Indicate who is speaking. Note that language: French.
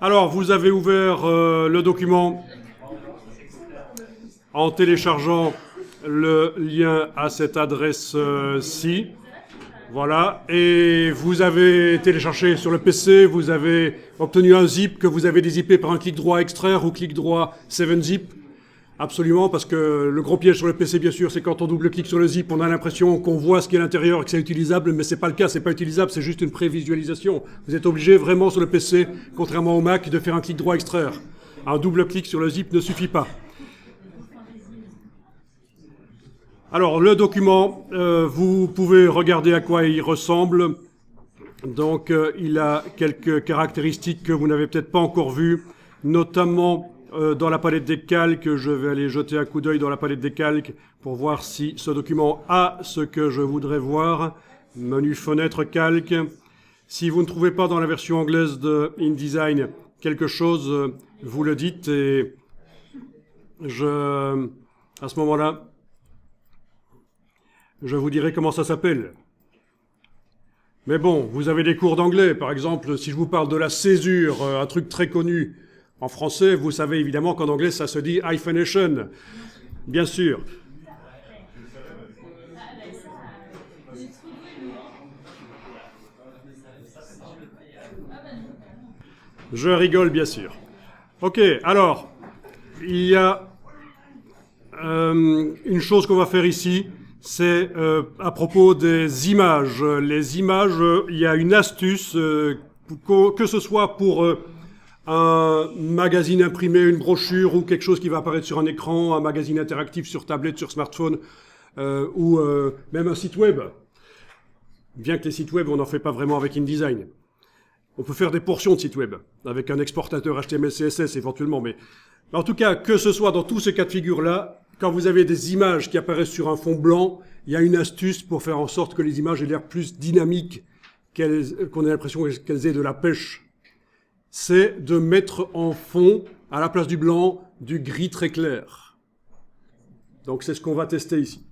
Speaker 1: Alors, vous avez ouvert le document en téléchargeant le lien à cette adresse-ci. Voilà. Et vous avez téléchargé sur le PC, vous avez obtenu un zip que vous avez dézippé par un clic droit extraire ou clic droit 7-zip. Absolument, parce que le gros piège sur le PC, bien sûr, c'est quand on double-clique sur le zip, on a l'impression qu'on voit ce qui est à l'intérieur et que c'est utilisable, mais c'est pas le cas, c'est pas utilisable, c'est juste une prévisualisation. Vous êtes obligé vraiment sur le PC, contrairement au Mac, de faire un clic droit extraire. Un double-clic sur le zip ne suffit pas. Alors, le document, vous pouvez regarder à quoi il ressemble. Donc, il a quelques caractéristiques que vous n'avez peut-être pas encore vues, notamment dans la palette des calques. Je vais aller jeter un coup d'œil dans la palette des calques pour voir si ce document a ce que je voudrais voir. Menu fenêtre calque. Si vous ne trouvez pas dans la version anglaise de InDesign quelque chose, vous le dites et à ce moment-là, je vous dirai comment ça s'appelle. Mais bon, vous avez des cours d'anglais. Par exemple, si je vous parle de la césure, un truc très connu en français, vous savez évidemment qu'en anglais, ça se dit hyphenation. Bien sûr. Je rigole, bien sûr. Ok, alors, il y a une chose qu'on va faire ici. C'est à propos des images. Les images, il y a une astuce, que ce soit pour un magazine imprimé, une brochure ou quelque chose qui va apparaître sur un écran, un magazine interactif sur tablette, sur smartphone, ou même un site web. Bien que les sites web, on n'en fait pas vraiment avec InDesign. On peut faire des portions de sites web, avec un exportateur HTML, CSS éventuellement, mais en tout cas, que ce soit dans tous ces cas de figure-là, quand vous avez des images qui apparaissent sur un fond blanc, il y a une astuce pour faire en sorte que les images aient l'air plus dynamiques, qu'on ait l'impression qu'elles aient de la pêche. C'est de mettre en fond, à la place du blanc, du gris très clair. Donc c'est ce qu'on va tester ici.